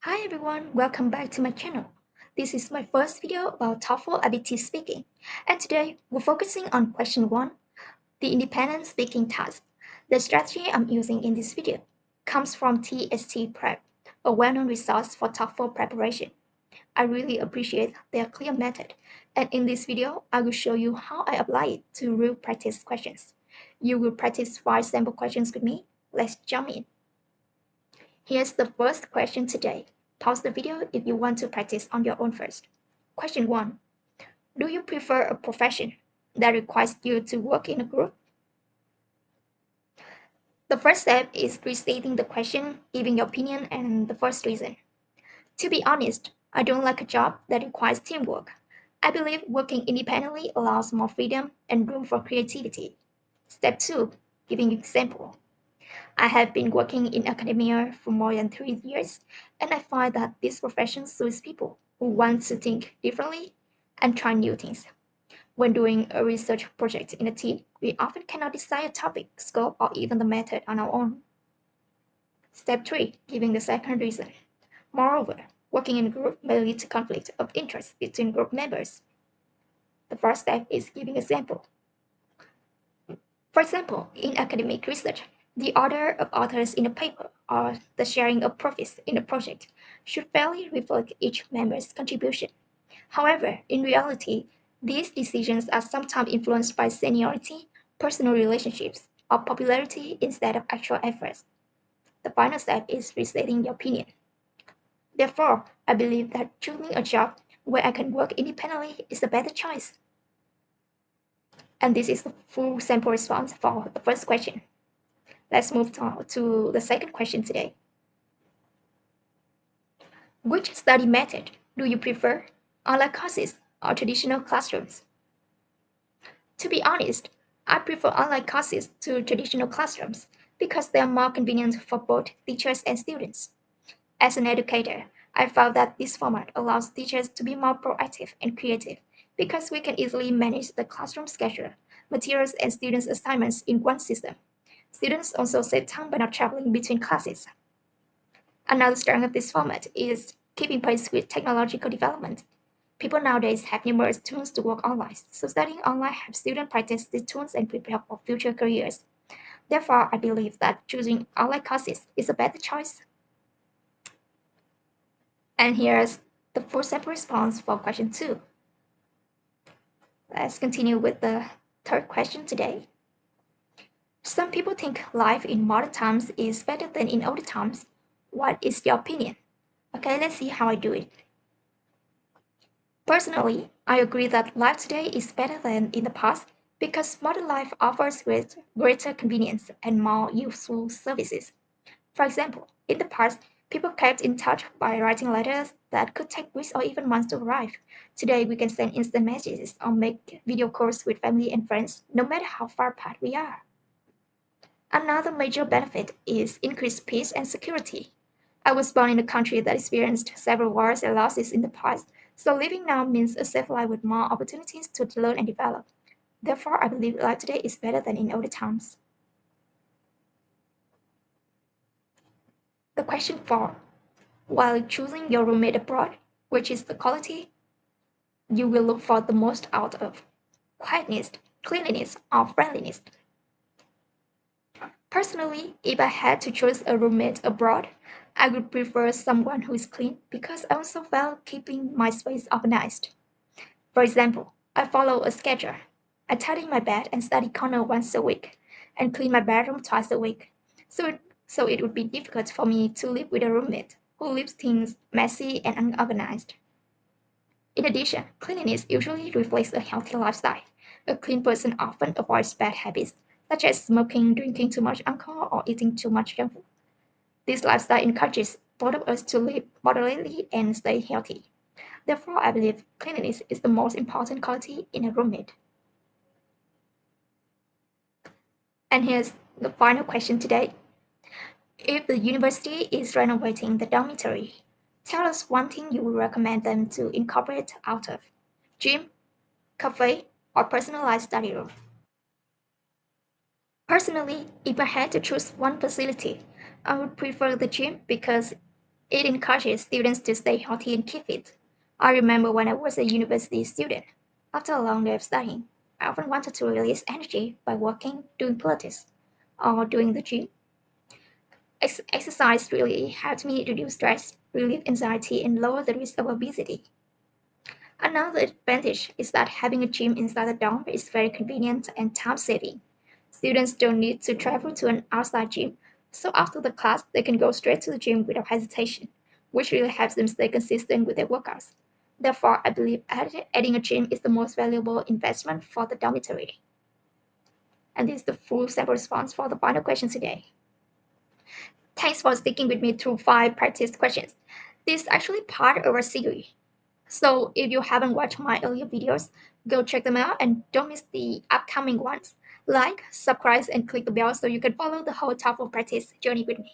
Hi everyone, welcome back to my channel. This is my first video about TOEFL iBT speaking, and today we're focusing on question 1, the independent speaking task. The strategy I'm using in this video comes from TST Prep, a well-known resource for TOEFL preparation. I really appreciate their clear method, and in this video, I will show you how I apply it to real practice questions. You will practice 5 sample questions with me. Let's jump in. Here's the first question today. Pause the video if you want to practice on your own first. Question 1. Do you prefer a profession that requires you to work in a group? The first step is restating the question, giving your opinion, and the first reason. To be honest, I don't like a job that requires teamwork. I believe working independently allows more freedom and room for creativity. Step 2. Giving example. I have been working in academia for more than 3 years, and I find that this profession suits people who want to think differently and try new things. When doing a research project in a team, we often cannot decide a topic, scope, or even the method on our own. Step 3. Giving the second reason. Moreover, working in a group may lead to conflict of interest between group members. The first step is giving example. For example, in academic research, the order of authors in a paper or the sharing of profits in a project should fairly reflect each member's contribution. However, in reality, these decisions are sometimes influenced by seniority, personal relationships, or popularity instead of actual efforts. The final step is restating your opinion. Therefore, I believe that choosing a job where I can work independently is a better choice. And this is the full sample response for the first question. Let's move on to the second question today. Which study method do you prefer, online courses or traditional classrooms? To be honest, I prefer online courses to traditional classrooms because they are more convenient for both teachers and students. As an educator, I found that this format allows teachers to be more proactive and creative because we can easily manage the classroom schedule, materials, and students' assignments in one system. Students also save time by not traveling between classes. Another strength of this format is keeping pace with technological development. People nowadays have numerous tools to work online, so studying online helps students practice these tools and prepare for future careers. Therefore, I believe that choosing online courses is a better choice. And here's the full sample response for question 2. Let's continue with the third question today. Some people think life in modern times is better than in older times. What is your opinion? Okay, let's see how I do it. Personally, I agree that life today is better than in the past because modern life offers greater convenience and more useful services. For example, in the past, people kept in touch by writing letters that could take weeks or even months to arrive. Today, we can send instant messages or make video calls with family and friends, no matter how far apart we are. Another major benefit is increased peace and security. I was born in a country that experienced several wars and losses in the past, so living now means a safe life with more opportunities to learn and develop. Therefore, I believe life today is better than in older times. The question 4. While choosing your roommate abroad, which is the quality you will look for the most out of? Quietness, cleanliness, or friendliness? Personally, if I had to choose a roommate abroad, I would prefer someone who is clean because I also value keeping my space organized. For example, I follow a schedule. I tidy my bed and study corner once a week, and clean my bedroom twice a week. So it would be difficult for me to live with a roommate who leaves things messy and unorganized. In addition, cleanliness usually reflects a healthy lifestyle. A clean person often avoids bad habits, such as smoking, drinking too much alcohol, or eating too much junk food. This lifestyle encourages both of us to live moderately and stay healthy. Therefore, I believe cleanliness is the most important quality in a roommate. And here's the final question today. If the university is renovating the dormitory, tell us one thing you would recommend them to incorporate out of gym, cafe, or personalized study room. Personally, if I had to choose one facility, I would prefer the gym because It encourages students to stay healthy and keep fit. I remember when I was a university student, after a long day of studying, I often wanted to release energy by walking, doing Pilates, or doing the gym. Exercise really helped me reduce stress, relieve anxiety, and lower the risk of obesity. Another advantage is that having a gym inside the dorm is very convenient and time saving. Students don't need to travel to an outside gym, so after the class, they can go straight to the gym without hesitation, which really helps them stay consistent with their workouts. Therefore, I believe adding a gym is the most valuable investment for the dormitory. And this is the full sample response for the final question today. Thanks for sticking with me through 5 practice questions. This is actually part of our series. So if you haven't watched my earlier videos, go check them out and don't miss the upcoming ones. Like, subscribe, and click the bell so you can follow the whole TOEFL practice journey with me.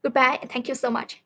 Goodbye and thank you so much.